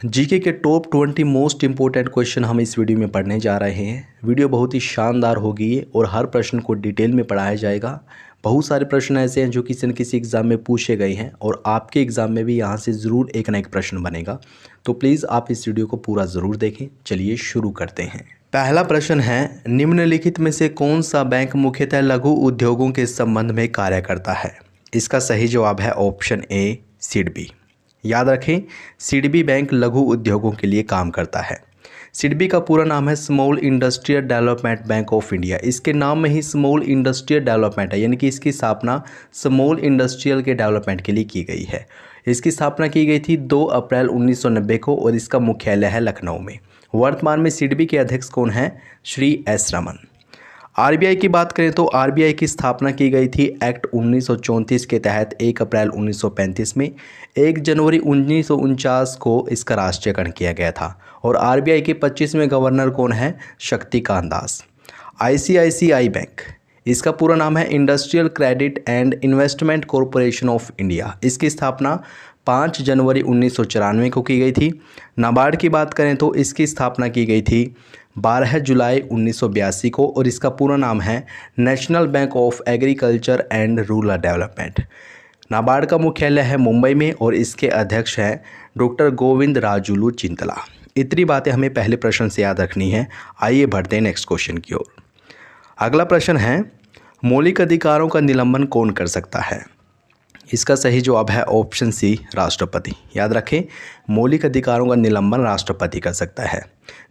GK के top 20 most important question हम इस वीडियो में पढ़ने जा रहे हैं। वीडियो बहुत ही शानदार होगी और हर प्रश्न को डिटेल में पढ़ाया जाएगा। बहुत सारे प्रश्न ऐसे हैं जो किसी न किसी एग्ज़ाम में पूछे गए हैं और आपके एग्ज़ाम में भी यहाँ से ज़रूर एक ना एक प्रश्न बनेगा। तो प्लीज़ आप इस वीडियो को पूरा ज़रूर देखें। चलिए शुरू करते हैं। पहला प्रश्न है, निम्नलिखित में से कौन सा बैंक मुख्यतः लघु उद्योगों के संबंध में कार्य करता है? इसका सही जवाब है ऑप्शन ए सिडबी। याद रखें, सिडबी बैंक लघु उद्योगों के लिए काम करता है। सिडबी का पूरा नाम है small industrial development bank of India. इसके नाम में ही स्मॉल इंडस्ट्रियल डेवलपमेंट है, यानी कि इसकी स्थापना स्मॉल इंडस्ट्रियल के डेवलपमेंट के लिए की गई है। इसकी स्थापना की गई थी 2 अप्रैल 1990 को और इसका मुख्यालय है लखनऊ में। वर्तमान में सिडबी के अध्यक्ष कौन हैं? श्री एस रमन। आरबीआई की बात करें तो आरबीआई की स्थापना की गई थी एक्ट 1934 के तहत 1 अप्रैल 1935 में। 1 जनवरी 1949 को इसका राष्ट्रीयकरण किया गया था और आरबीआई के 25वें गवर्नर कौन है? शक्तिकांत दास। आईसीआईसीआई बैंक, इसका पूरा नाम है industrial credit and investment corporation of India. इसकी स्थापना 5 जनवरी 1994 को की गई थी। नाबार्ड की बात करें तो इसकी स्थापना की गई थी 12 जुलाई 1982 को और इसका पूरा नाम है national bank of agriculture and rural development. NABARD का मुख्यालय है मुंबई में और इसके अध्यक्ष हैं डॉक्टर गोविंद राजुलू चिंतला। इतनी बातें हमें पहले प्रश्न से याद रखनी है। आइए बढ़ते हैं नेक्स्ट क्वेश्चन की ओर। अगला प्रश्न है, मौलिक अधिकारों का निलंबन कौन कर सकता है? इसका सही जवाब है ऑप्शन सी राष्ट्रपति। याद रखें, मौलिक अधिकारों का निलंबन राष्ट्रपति कर सकता है।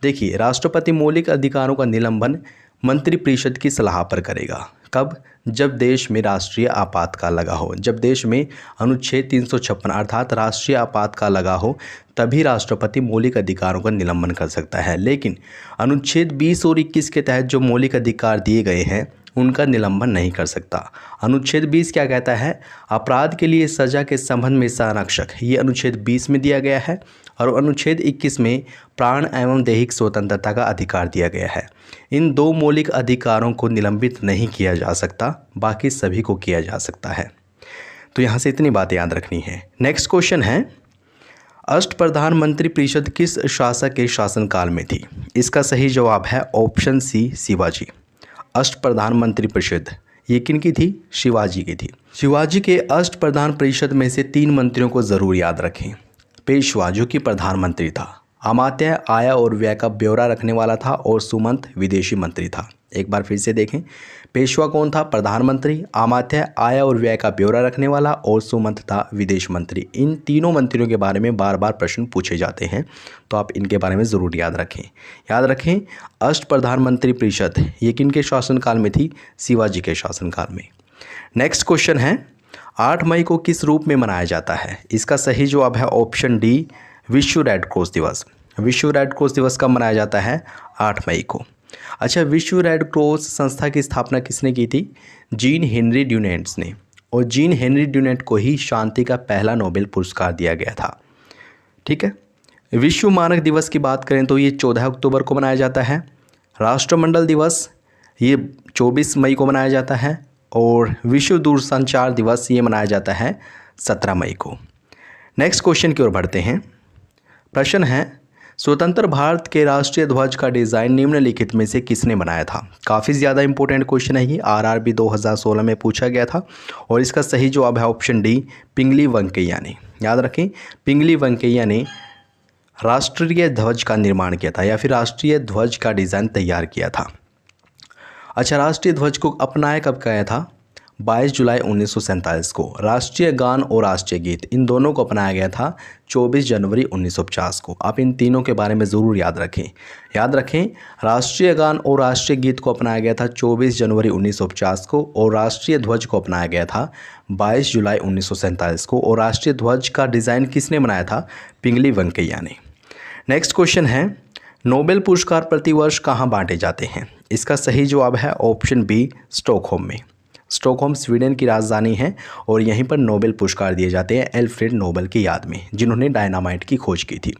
देखिए, राष्ट्रपति मौलिक अधिकारों का निलंबन मंत्रिपरिषद की सलाह पर करेगा। कब? जब देश में राष्ट्रीय आपातकाल लगा हो। जब देश में अनुच्छेद 356 अर्थात राष्ट्रीय आपातकाल लगा हो तभी राष्ट्रपति मौलिक अधिकारों का निलंबन कर सकता है। लेकिन अनुच्छेद 20 और 21 के तहत जो मौलिक अधिकार दिए गए हैं उनका निलंबन नहीं कर सकता। अनुच्छेद 20 क्या कहता है? अपराध के लिए सजा के संबंध में संरक्षक, ये अनुच्छेद 20 में दिया गया है और अनुच्छेद 21 में प्राण एवं दैहिक स्वतंत्रता का अधिकार दिया गया है। इन दो मौलिक अधिकारों को निलंबित नहीं किया जा सकता, बाकी सभी को किया जा सकता है। तो यहाँ से इतनी बातें याद रखनी है। नेक्स्ट क्वेश्चन है, अष्टप्रधान मंत्री परिषद किस शासक के शासनकाल में थी? इसका सही जवाब है ऑप्शन सी शिवाजी। अष्टप्रधान मंत्री परिषद ये किन की थी? शिवाजी की थी। शिवाजी के अष्टप्रधान परिषद में से 3 मंत्रियों को ज़रूर याद रखें। पेशवा जो कि प्रधानमंत्री था, अमात्य आय और व्यय का ब्यौरा रखने वाला था और सुमंत विदेशी मंत्री था। एक बार फिर से देखें, पेशवा कौन था? प्रधानमंत्री, अमात्य आय और व्यय का ब्यौरा रखने वाला और सुमंत था विदेश मंत्री। इन तीनों मंत्रियों के बारे में बार बार प्रश्न पूछे जाते हैं, तो आप इनके बारे में ज़रूर याद रखें। याद रखें, अष्टप्रधान मंत्री परिषद ये किनके शासनकाल में थी? शिवाजी के शासनकाल में। नेक्स्ट क्वेश्चन है, 8 मई को किस रूप में मनाया जाता है? इसका सही जवाब है ऑप्शन डी विश्व रेड क्रॉस दिवस। विश्व रेड क्रॉस दिवस कब मनाया जाता है? 8 मई को। अच्छा, विश्व रेड क्रॉस संस्था की स्थापना किसने की थी? जीन हेनरी ड्यूनेंट्स ने। और जीन हेनरी ड्यूनेंट को ही शांति का पहला नोबेल पुरस्कार दिया गया था। ठीक है। विश्व मानक दिवस की बात करें तो ये 14 अक्टूबर को मनाया जाता है। राष्ट्रमंडल दिवस ये 24 मई को मनाया जाता है और विश्व दूरसंचार दिवस ये मनाया जाता है 17 मई को। नेक्स्ट क्वेश्चन की ओर बढ़ते हैं। प्रश्न है, स्वतंत्र भारत के राष्ट्रीय ध्वज का डिज़ाइन निम्नलिखित में से किसने बनाया था? काफ़ी ज़्यादा इंपॉर्टेंट क्वेश्चन है ये, आरआरबी 2016 में पूछा गया था और इसका सही जवाब है ऑप्शन डी पिंगली वेंकैया ने। याद रखें, पिंगली वेंकैया ने राष्ट्रीय ध्वज का निर्माण किया था या फिर राष्ट्रीय ध्वज का डिज़ाइन तैयार किया था। अच्छा, राष्ट्रीय ध्वज को अपनाया कब गया था? 22 जुलाई 1947 को। राष्ट्रीय गान और राष्ट्रीय गीत इन दोनों को अपनाया गया था 24 जनवरी 1950 को। आप इन तीनों के बारे में ज़रूर याद रखें। याद रखें, राष्ट्रीय गान और राष्ट्रीय गीत को अपनाया गया था 24 जनवरी 1950 को और राष्ट्रीय ध्वज को अपनाया गया था 22 जुलाई 1947 को और राष्ट्रीय ध्वज का डिज़ाइन किसने बनाया था? पिंगली वेंकैया ने। नेक्स्ट क्वेश्चन है, नोबेल पुरस्कार प्रतिवर्ष कहाँ बांटे जाते हैं? इसका सही जवाब है ऑप्शन बी स्टॉकहोम में। स्टॉकहोम स्वीडन की राजधानी है और यहीं पर नोबेल पुरस्कार दिए जाते हैं एल्फ्रेड नोबेल की याद में, जिन्होंने डायनामाइट की खोज की थी।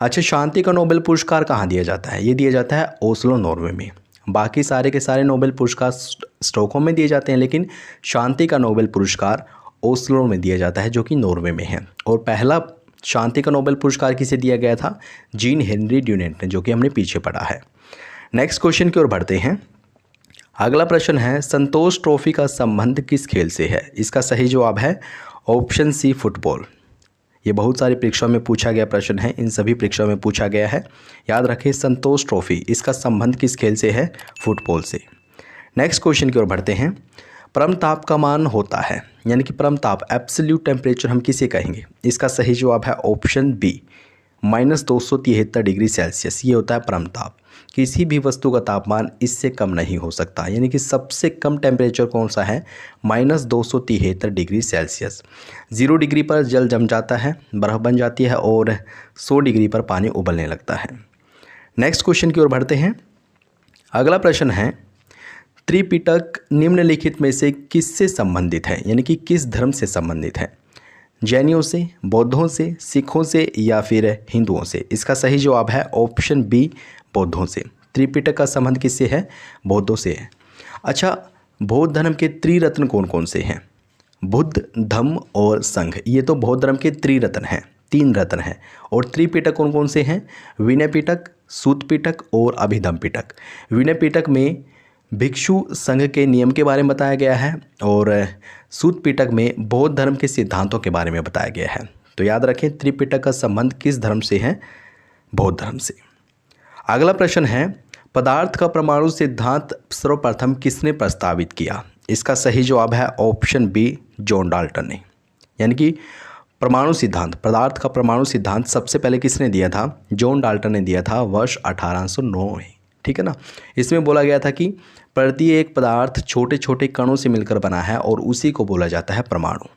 अच्छा, शांति का नोबेल पुरस्कार कहाँ दिया जाता है? ये दिया जाता है ओस्लो, नॉर्वे में। बाकी सारे के सारे नोबेल पुरस्कार स्टॉकहोम में दिए जाते हैं, लेकिन शांति का नोबेल पुरस्कार ओस्लो में दिया जाता है जो कि नॉर्वे में है। और पहला शांति का नोबेल पुरस्कार किसे दिया गया था? जीन हेनरी ड्यूनेंट ने, जो कि हमने पीछे पढ़ा है। नेक्स्ट क्वेश्चन की ओर बढ़ते हैं। अगला प्रश्न है, संतोष ट्रॉफी का संबंध किस खेल से है? इसका सही जवाब है ऑप्शन सी, फुटबॉल। ये बहुत सारी परीक्षाओं में पूछा गया प्रश्न है, इन सभी परीक्षाओं में पूछा गया है। याद रखें, संतोष ट्रॉफी, इसका संबंध किस खेल से है? फुटबॉल से। नेक्स्ट क्वेश्चन की ओर बढ़ते हैं। परम ताप का मान होता है, यानी कि परम ताप, एब्सोल्यूट टेम्परेचर हम किसे कहेंगे? इसका सही जवाब है ऑप्शन बी, -273 डिग्री सेल्सियस। ये होता है परम ताप। किसी भी वस्तु का तापमान इससे कम नहीं हो सकता, यानी कि सबसे कम टेम्परेचर कौन सा है? -273 डिग्री सेल्सियस। 0 डिग्री पर जल जम जाता है, बर्फ़ बन जाती है, और 100 डिग्री पर पानी उबलने लगता है। नेक्स्ट क्वेश्चन की ओर बढ़ते हैं। अगला प्रश्न है, त्रिपिटक निम्नलिखित में से किससे संबंधित है, यानी कि किस धर्म से संबंधित है? जैनियों से, बौद्धों से, सिखों से, या फिर हिंदुओं से? इसका सही जवाब है ऑप्शन बी, बौद्धों से। त्रिपिटक का संबंध किससे है? बौद्धों से है। अच्छा, बौद्ध धर्म के त्रिरत्न कौन कौन से हैं? बुद्ध, धम्म और संघ। ये तो बौद्ध धर्म के त्रिरत्न हैं, 3 रत्न हैं। और त्रिपिटक कौन कौन से हैं? विनय पिटक, सूत पिटक और अभिधम्म पिटक। विनय पिटक में भिक्षु संघ के नियम के बारे में बताया गया है, और सूत पिटक में बौद्ध धर्म के सिद्धांतों के बारे में बताया गया है। तो याद रखें, त्रिपिटक का संबंध किस धर्म से है? बौद्ध धर्म से। अगला प्रश्न है, पदार्थ का परमाणु सिद्धांत सर्वप्रथम किसने प्रस्तावित किया? इसका सही जवाब है ऑप्शन बी, जॉन डाल्टन ने। यानी कि परमाणु सिद्धांत, पदार्थ का परमाणु सिद्धांत सबसे पहले किसने दिया था? जॉन डाल्टन ने दिया था वर्ष 1809 में। ठीक है ना। इसमें बोला गया था कि प्रत्येक पदार्थ छोटे छोटे कणों से मिलकर बना है, और उसी को बोला जाता है परमाणु।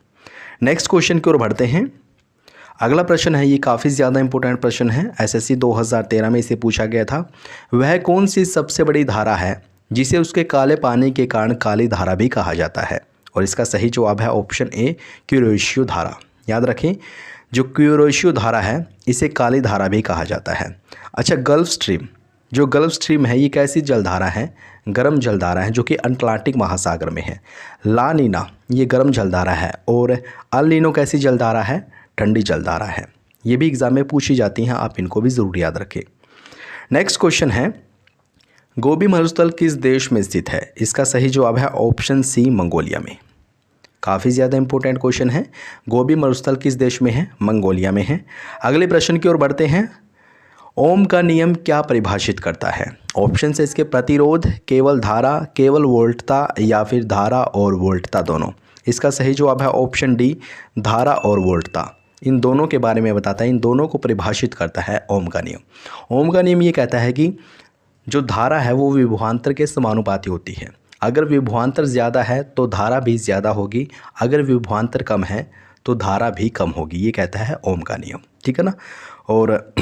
नेक्स्ट क्वेश्चन की ओर बढ़ते हैं। अगला प्रश्न है, ये काफ़ी ज़्यादा इंपॉर्टेंट प्रश्न है, एसएससी 2013 में इसे पूछा गया था। वह कौन सी सबसे बड़ी धारा है जिसे उसके काले पानी के कारण काली धारा भी कहा जाता है? और इसका सही जवाब है ऑप्शन ए, क्यूरोशियो धारा। याद रखें, जो क्यूरोशियो धारा है इसे काली धारा भी कहा जाता है। अच्छा, गल्फ स्ट्रीम, जो गल्फ स्ट्रीम है ये कैसी जलधारा है? गर्म जलधारा है, जो कि अटलांटिक महासागर में है। ला नीना ये गर्म जलधारा है, और अल नीनो कैसी जलधारा है? ठंडी जलधारा है। ये भी एग्जाम में पूछी जाती हैं, आप इनको भी ज़रूर याद रखें। नेक्स्ट क्वेश्चन है, गोबी मरुस्थल किस देश में स्थित है? इसका सही जवाब है ऑप्शन सी, मंगोलिया में। काफ़ी ज़्यादा इंपॉर्टेंट क्वेश्चन है। गोबी मरुस्थल किस देश में है? मंगोलिया में है। अगले प्रश्न की ओर बढ़ते हैं। ओम का नियम क्या परिभाषित करता है? ऑप्शन है इसके प्रतिरोध, केवल धारा, केवल वोल्टता, या फिर धारा और वोल्टता दोनों। इसका सही जवाब है ऑप्शन डी, धारा और वोल्टता। इन दोनों के बारे में बताता है, इन दोनों को परिभाषित करता है ओम का नियम। ओम का नियम ये कहता है कि जो धारा है वो विभवांतर के समानुपाती होती है। अगर विभवांतर ज़्यादा है तो धारा भी ज़्यादा होगी, अगर विभवांतर कम है तो धारा भी कम होगी। ये कहता है ओम का नियम। ठीक है ना। और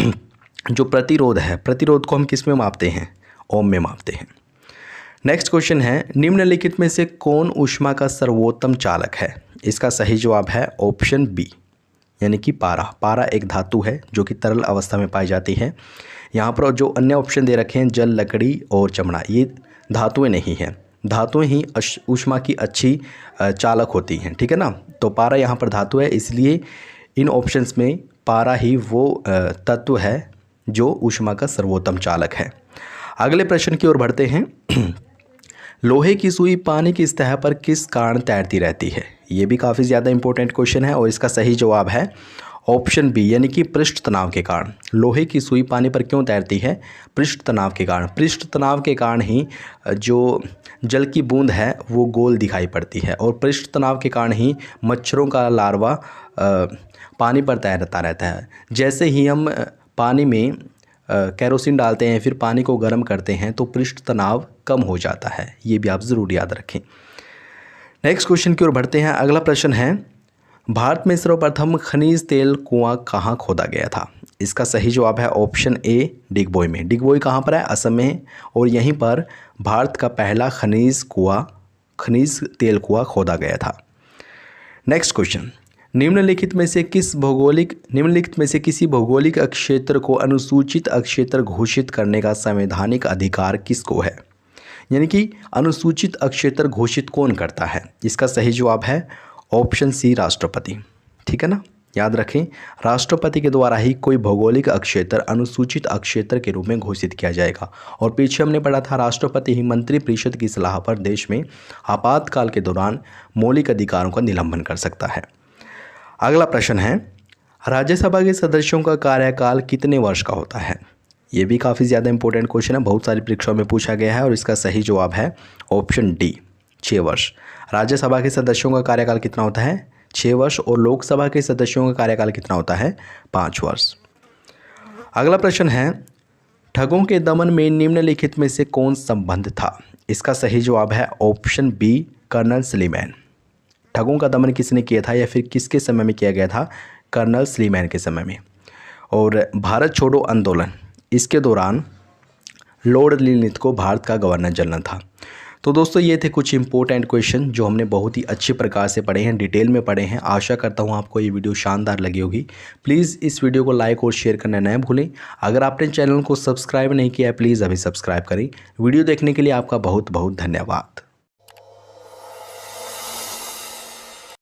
जो प्रतिरोध है, प्रतिरोध को हम किस में मापते हैं? ओम में मापते हैं। नेक्स्ट क्वेश्चन है, निम्नलिखित में से कौन ऊष्मा का सर्वोत्तम चालक है? इसका सही जवाब है ऑप्शन बी, यानी कि पारा। पारा एक धातु है जो कि तरल अवस्था में पाई जाती है। यहाँ पर जो अन्य ऑप्शन दे रखे हैं, जल, लकड़ी और चमड़ा, ये धातुएं नहीं हैं। धातुएं ही ऊष्मा की अच्छी चालक होती हैं। ठीक है ना। तो पारा यहाँ पर धातु है, इसलिए इन ऑप्शंस में पारा ही वो तत्व है जो ऊष्मा का सर्वोत्तम चालक है। अगले प्रश्न की ओर बढ़ते हैं। लोहे की सुई पानी की सतह पर किस कारण तैरती रहती है? ये भी काफ़ी ज़्यादा इंपॉर्टेंट क्वेश्चन है, और इसका सही जवाब है ऑप्शन बी, यानी कि पृष्ठ तनाव के कारण। लोहे की सुई पानी पर क्यों तैरती है? पृष्ठ तनाव के कारण। पृष्ठ तनाव के कारण ही जो जल की बूंद है वो गोल दिखाई पड़ती है, और पृष्ठ तनाव के कारण ही मच्छरों का लार्वा पानी पर तैरता रहता है। जैसे ही हम पानी में केरोसिन डालते हैं, फिर पानी को गर्म करते हैं, तो पृष्ठ तनाव कम हो जाता है। ये भी आप ज़रूर याद रखें। नेक्स्ट क्वेश्चन की ओर बढ़ते हैं। अगला प्रश्न है, भारत में सर्वप्रथम खनिज तेल कुआं कहाँ खोदा गया था? इसका सही जवाब है ऑप्शन ए, डिगबोई में। डिगबोई कहाँ पर है? असम में है, और यहीं पर भारत का पहला खनिज तेल कुआं खोदा गया था। नेक्स्ट क्वेश्चन, निम्नलिखित में से किसी भौगोलिक क्षेत्र को अनुसूचित क्षेत्र घोषित करने का संवैधानिक अधिकार किसको है? यानी कि अनुसूचित क्षेत्र घोषित कौन करता है? इसका सही जवाब है ऑप्शन सी, राष्ट्रपति। ठीक है ना। याद रखें, राष्ट्रपति के द्वारा ही कोई भौगोलिक अक्षेत्र अनुसूचित अक्षेत्र के रूप में घोषित किया जाएगा। और पीछे हमने पढ़ा था, राष्ट्रपति ही मंत्रिपरिषद की सलाह पर देश में आपातकाल के दौरान मौलिक अधिकारों का निलंबन कर सकता है। अगला प्रश्न है, राज्यसभा के सदस्यों का कार्यकाल कितने वर्ष का होता है? ये भी काफ़ी ज़्यादा इंपॉर्टेंट क्वेश्चन है, बहुत सारी परीक्षाओं में पूछा गया है और इसका सही जवाब है ऑप्शन डी, 6 वर्ष। राज्यसभा के सदस्यों का कार्यकाल कितना होता है? 6 वर्ष। और लोकसभा के सदस्यों का कार्यकाल कितना होता है? 5 वर्ष। अगला प्रश्न है, ठगों के दमन में निम्नलिखित में से कौन संबंध था? इसका सही जवाब है ऑप्शन बी, कर्नल सलीमैन। ठगों का दमन किसने किया था या फिर किसके समय में किया गया था? कर्नल सलीमैन के समय में। और भारत छोड़ो आंदोलन, इसके दौरान लॉर्ड लिनलिथ को भारत का गवर्नर जनरल था। तो दोस्तों ये थे कुछ इंपॉर्टेंट क्वेश्चन जो हमने बहुत ही अच्छे प्रकार से पढ़े हैं, डिटेल में पढ़े हैं। आशा करता हूँ आपको ये वीडियो शानदार लगी होगी। प्लीज़ इस वीडियो को लाइक और शेयर करना न भूलें। अगर आपने चैनल को सब्सक्राइब नहीं किया है प्लीज़ अभी सब्सक्राइब करें। वीडियो देखने के लिए आपका बहुत बहुत धन्यवाद।